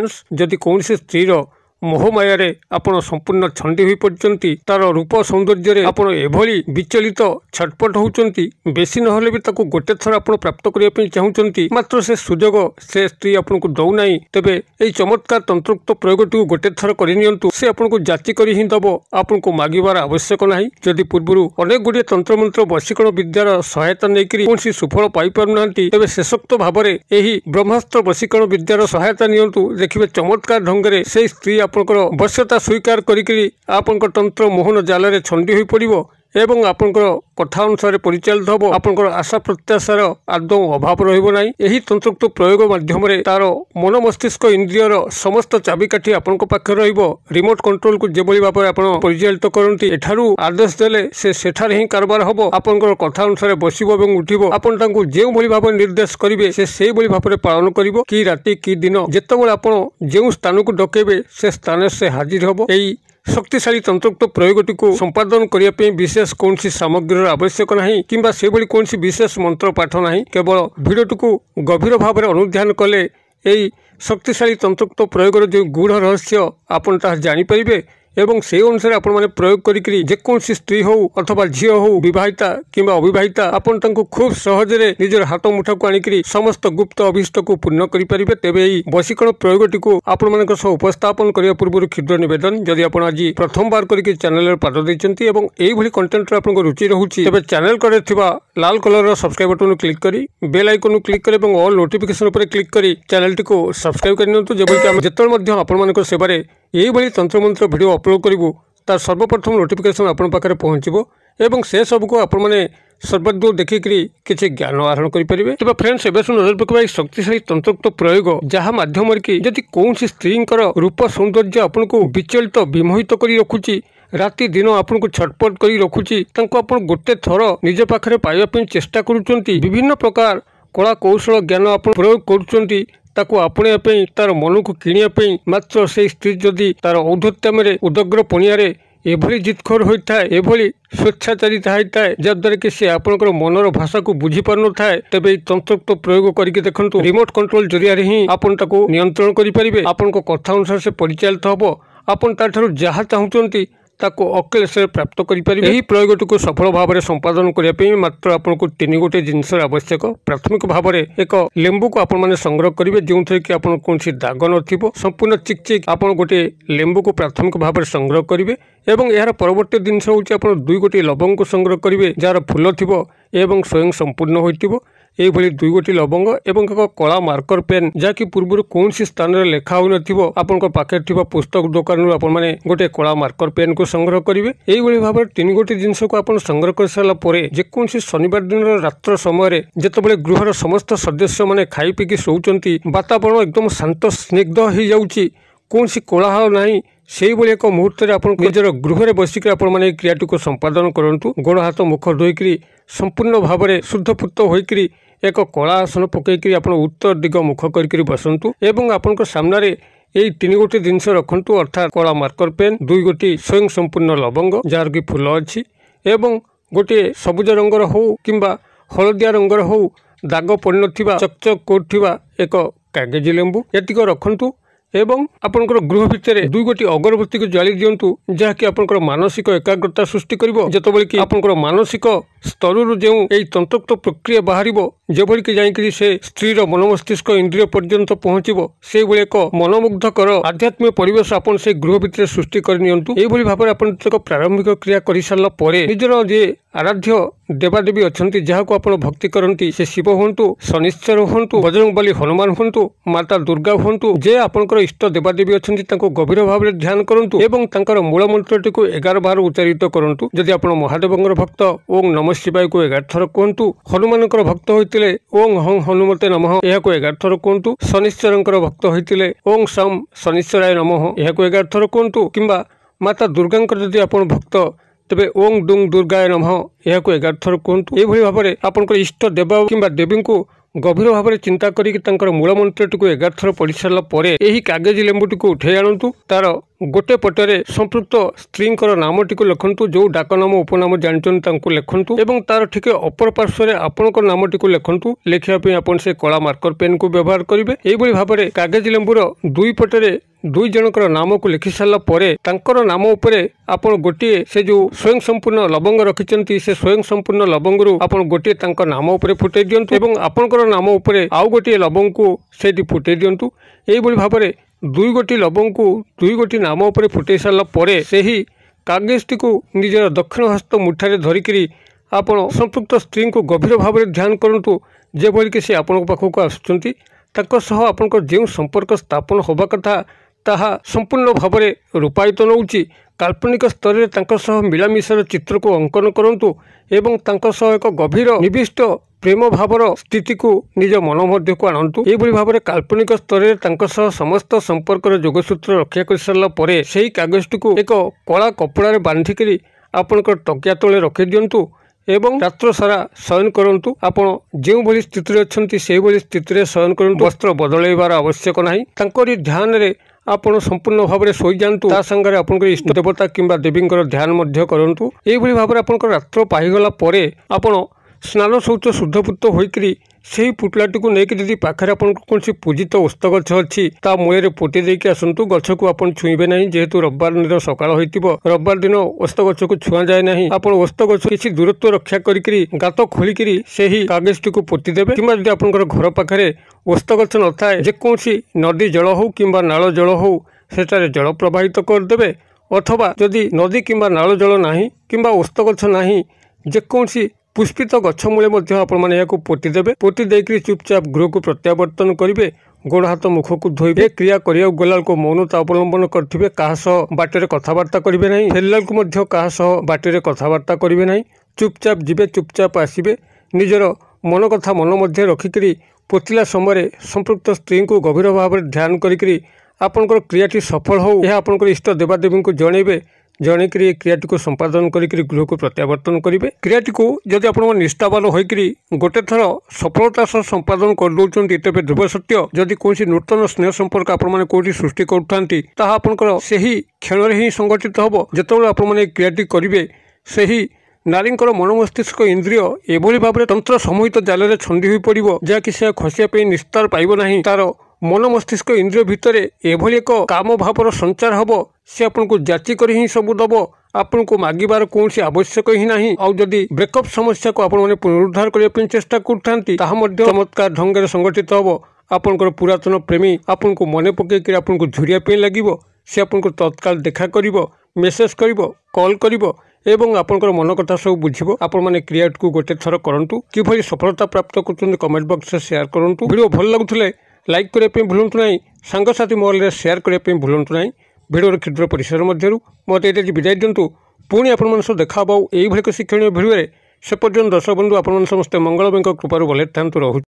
Friends जदि कौन स्त्री मोहमाया आपण संपूर्ण छंडी हो पड़ती तार रूप सौंदर्य आपण एभली विचलित छटपट होती बेसी नहले भी ताको गोटे थर आप प्राप्त करने चाहूँगी मात्र से सुजोग से स्त्री आपन को दौना तेबे यही चमत्कार तंत्रोक्त प्रयोगटी गोटे थर करनियंतु से आपन को जांची कर ही दब आपन को मागिबार आवश्यक नहीं जदि पूर्व अनेक गुड़िए तंत्रमंत्र वशीकरण विद्यार सहायता नहीं कौन सुफल पाई पारना तेबे शेषोक्त भाव में यही ब्रह्मास्त्र वशीकरण विद्यार सहायता नियंतु देखिए चमत्कार ढंग से स्त्री आपनकर वश्यता स्वीकार करी आपनकर तंत्र मोहन जाल छंडी हो पड़ो एवं आपनकर कथा अनुसार परिचालित हम आपनकर आशा प्रत्याशार आदौ अभाव रहिबो नाही। एही तंत्रोक्त प्रयोग माध्यम तार मन मस्तिष्क इंद्रियर समस्त चाबिकाठी आपन पाखे रहिबो रिमोट कंट्रोल को जेभली भाव आपन परिचालित करंती एठारू आदेश देले से सेठारे ही कारबार हबो आपनकर कथा अनुसार बसिबो एवं उठिबो आपन तांको जेउ भली भाव निर्देश करिवे से सेही भली भाव पालन करिवो कि राति कि दिन जेतेबेले आपन जेउ स्थान को डकेबे से स्थान से हाजिर हबो। एही शक्तिशाली तंत्रोक्त प्रयोगटी को संपादन करने विशेष कौन सामग्री आवश्यक नहीं किंबा से भली कौन विशेष मंत्र पाठ नहीं केवल भिडियोटी को गभीर भाव में अनुध्यान कले यही शक्तिशाली तंत्रोक्त प्रयोग जो गूढ़ रहस्य आपन ता जानीपारे एवं से अनुसार आपण माने प्रयोग करी जेकोसी स्त्री हो अथवा झी हो विवाहिता किंबा अविवाहिता आपण तांको खूब सहजरे निजर हाथ मुठा को आनिकरी समस्त गुप्त अभिष्ट को पूर्ण करि परिबे। तेबे एही वशीकरण प्रयोगटी को आपण मानक सह उपस्थापन करिया पूर्व क्षुद्र निवेदन जदि आपण आज प्रथम बार करिके चैनल रे पाद दैचंती एवं एही भली कंटेंट रे आपनको रुचि रहूची तेबे चैनल करे थिबा लाल कलर रो सब्सक्राइब बटन क्लिक करी बेल आइकन क्लिक करी एवं ऑल नोटिफिकेशन पर क्लिक करी चैनल टी को सब्सक्राइब करनियंतु जेबो कि हम जेतल मध्य आपण मानक सेबारे यही भली तंत्रमंत्र भिडियो अपलोड करूँ तार सर्वप्रथम नोटिफिकेशन आपण पाखे पहुँचो एवं से सबको आपण मैंने सर्वदूर देखिकी किसी ज्ञान आहरण करेंगे। तेज फ्रेंड्स एवं नजर पकड़ा शक्तिशाली तंत्रोक्त प्रयोग जहाँ मध्यम कि जदि कौन स्त्री रूप सौंदर्य आपन को विचलित विमोहित कर रखुची राति दिन आपन को छटपट कर रखुची आपन गोटे थर निज पाखे पाइबा चेष्टा करुचंती विभिन्न प्रकार कला कौशल ज्ञान आप प्रयोग करुचंती ताको आपणे तार मन को किणिया मात्र से स्त्री जदि तार औद्धत्यम उदग्र पणिया एभली जितखोर होता है एभली स्वेच्छाचारी थाए जद्वारा कि से आपनकर मनर भाषा को बुझी पार न थाए तेबे तंत्रोक्त प्रयोग करके देखंतु रिमोट कंट्रोल जरिया ही आपन ताको नियंत्रण करि परिबे आपन को कथा अनुसार से परिचालित हबो आपन ताठारु जहाँ चाहूचंती ताको अक्लेशरे प्राप्त करें। यही प्रयोगटी को सफल भाव में संपादन करने मात्र आपको तीन गोटे जिनसर आवश्यक प्राथमिक भाव में एक लेंबू को आपण मैंने संग्रह करेंगे जो थे कि आपन कौन दाग न संपूर्ण चिकचिक आप गोटे लेंबू को प्राथमिक भाव में संग्रह करेंगे एवं यार परवर्ती जिनस हूँ आप दुई गोटी लवंग को संग्रह करेंगे जार फूल थी एवं स्वयं संपूर्ण होती यही दुई गोटी लवंग एवं एक कला मार्कर पेन जहाँकि पूर्व कौन स्थान में लेखा हो आपण पाखे पुस्तक दुकान आपने गोटे कला मार्कर पेन को संग्रह करेंगे। यही भाव में तीन गोटी जिनस को आप संग्रह कर सारापर जेकोसी शनिवार दिन रात्र समय जितेबाला गृहर समस्त सदस्य मैंने खाई पीकी शोचंती वातावरण एकदम शांत स्निग्ध हो जाऊँगी कौन कोलाहल नहीं से भाई एक मुहूर्त आप निजर गृह में बसिक आपने क्रियाटी को संपादन करूँ गोड़ हाथ मुख धोईक संपूर्ण भाव में शुद्धपूत होकर एक कला आसन पकईकरी आप उत्तर दिग मुख कर बसतु एवं आपण सामने यही तीन गोटी जिनस रखु अर्थात कला मार्कर पेन दुई गोटी स्वयं संपूर्ण लवंग जार की फूल अच्छी एवं गोटे सबुज रंगर हो किंबा हलदिया रंगर हो दाग पड़ ना चकचक करुवा एक कागज लेंबू एतिक रखु एवं आपनकर गृह भितर दुई गोटी अगरबत्ती को जाली दिंतु जहाँकि आपनकर मानसिक एकाग्रता सृष्टि करिवो जेतबेले कि आपनकर मानसिक स्तर जो यही तंत्रोक्त प्रक्रिया बाहर जेभली कि जाइकरी से स्त्री मन मस्तिष्क इंद्रिय पर्यंत पहुँचो से भाई एक मनमुग्धकर आध्यात्मिक परिवेश आपन से गृह भितर सृष्टि करनियंतु एभली भाव आपन एक प्रारंभिक क्रिया कर सारा परे निजर जे आराध्य देवादेवी अच्छा जहाँ को आप भक्ति करती से शिव हूँ शनिश्चर हूँ बजरंगबली हनुमान हूँ माता दुर्गा हूँ जे आपंकर इष्ट देवादेवी अच्छा गभीर भाव में ध्यान करूँ एवं तांकर मूल मंत्रटी को 11 बार उच्चारित करूँ जदि आप महादेव भक्त ओं नमः शिवाय को 11 थर कहतु हनुमान भक्त होते ओं हं हनुमते नमः यह 11 थर कहतु शनिश्चर भक्त होते ओं सम शनिश्चराय नमः यह 11 थर कहतु किंबा माता दुर्गा जदि आप भक्त तेबे ओं दुंग दुर्गाय नमः यह 11 थर कहतु यही भाव में आपंकर इष्ट देव किंबा देवी को गभीर भाव में चिंता करी मूल मंत्रटी को 11 थर पढ़ी सारापर यही कागज लेंबूटी को उठे आणतु तार गोटे पटरे संपृक्त स्त्रींकर नामटी लिखंतु जो डाकनाम उपनाम जानते लिखंतु एवं तार ठीक अपर पार्श्व में आपणकर नामटी लिखंतु लिखापी आप से कला मार्कर पेन को व्यवहार करेंगे। यही भाव में कागज लेंबुर दुई पटरे दुई जनकर नाम को लिखि सारा परे तांकर नाम उपरे आपण गोटे से जो स्वयं संपूर्ण लवंग रखिचंती से स्वयं संपूर्ण लवंगरू आपण गोटे तांकर नाम उपरे फुटै दियंतु एवं आपणकर नाम उपरे आउ गोटे लवंग को सेठी फुटै दियंतु। एही भाव में दुई गोटी लवंग को दुई गोटी नाम उपरे फुटै सारा परे सेही कागजटी को निजर दक्षिण हस्त मुठारे धरिकरी आपण संपृक्त स्त्री को गभीर भाव में ध्यान करंतु जेभली कि से आपण पाखक आसुचंती तांको सह आपणकर जो संपर्क स्थापन होबा कथा ताहा संपूर्ण भाव में रूपायित नौची। काल्पनिक स्तर में तांको सह मिलामिशार चित्र को अंकन करंतु एवं तांको सह एक गभीर निविष्ट प्रेम भावर स्थिति को निज मन मध्य को आणंतु। एभली भाव में काल्पनिक स्तर में तांको सह समस्त संपर्क जोगसूत्र रक्षा कर सारा परे सेही कागजटी को एक कला कपड़ा बांधिकी आपणकर तकिया तले रखि दियंतु एवं रात्र सारा शयन करंतु। आपण जो भली स्थिति अच्छी से भली स्थिति शयन करंतु। वस्त्र बदलैबार आवश्यक नहीं। तांकरी ध्यान रे आपण संपूर्ण भाव में शोई जातु। ता संगे आपनकर इष्ट देवता किंबा देवींकर ध्यान मध्य करंतु। एही भाव में आपनकर रात्र पाइगला परे आपण स्नान शौच शुद्धपूत होइकरी से पुटलाटी को लेकिन यदि पाखे आपन कौन पूजित ओस्त गछ अच्छी ता मूल पोटी देकी आसतु। गछ को आप छुईबे नहीं जेहेतु रविवार दिन सकाळ होइतिबो रविवार दिन ओस्त गछ को छुआ जाए नहीं। आपन ओस्त गछ किसी दूरत्व रक्षा करी गात खोलिकी से कागजटी को पोती देबे किंबा यदि आपनकर घर पाखे ओस्त गछ न थाए जेकोसी नदी जल हो किंबा नाल जल हो सेटारे जल प्रवाहित करदेबे अथवा जदि नदी किंबा नाल जल नाही किंबा ओस्त गछ नाही जेकोसी पुष्पित गछ मूले आपने पोती देवे। पोती देकर चुपचाप गृह को प्रत्यावर्तन करेंगे। गोड़ हाथ मुख को धोइबे। क्रिया करिया गलाल को मौनता अवलंबन करेंगे। क्या बाटर कथबार्ता करेंगे नहीं। फेरला को क्या बाटर कथबार्ता करेंगे नहीं। चुपचाप जीवे चुपचाप आसबे। निजर मन कथा मन मध्य रखिकी पोतिला समय संपृक्त स्त्री को गभीर भाव में ध्यान करी आपनकर क्रियाटी सफल हो यह आपनकर इष्ट देवादेवी को जनइबे। जनईकरी क्रियाटी को संपादन करी गृह को प्रत्यावर्तन करेंगे। क्रियाटी को जदि आप निष्ठावान होकरी गोटे थर सफलता सह संपादन कर दौरान तेज ध्रुव सत्य जदि कौन नूतन स्नेह संपर्क आपने कौटी सृष्टि करपर से ही क्षण ही संगठित हम जिते आपने क्रियाटी करेंगे से नारींकर मन मस्तिष्क इंद्रिय एभली भाव में तंत्र समूहित जाल में छंदी हो पड़ो जहाँकि से खसिया निस्तार पाइब नहीं। तार मन मस्तिष्क इंद्रिय भितर एभली एक काम भावर संचार हम से आपन को जाची कर ही सब दब। आपन को मागिबार कौन आवश्यक ही नहीं। आउ जदि ब्रेकअप समस्या को आपने पुनरुद्धार करने चेष्टा करते चमत्कार ढंग से संगठित हम। आपनकर पुरातन प्रेमी आपन को मन पकईकर आपन को झुरिया लगे से आपन को तत्काल देखा कर मेसेज कर कॉल कर एवं आपनकर मन कथा सब बुझिबो। आपण माने क्रिएट को गोटे थर करंतु किभली सफलता प्राप्त करछन कमेंट बॉक्स में शेयर करंतु। वीडियो भल लागुथले लाइक करबे पे भूलंतु नाही। सांगसाथी मोबाइल रे शेयर करबे पे भूलंतु नाही। वीडियो क्षुद्र परिसर मध्यरु मते एते विदाय दिंतु। पुणी आपण मन सह देखा बाउ एई भली शिक्षणीय वीडियो रे से पर्यंत दर्शक बंधु आपण मन समस्त मंगलमय कृपारु भले थांतु रहु।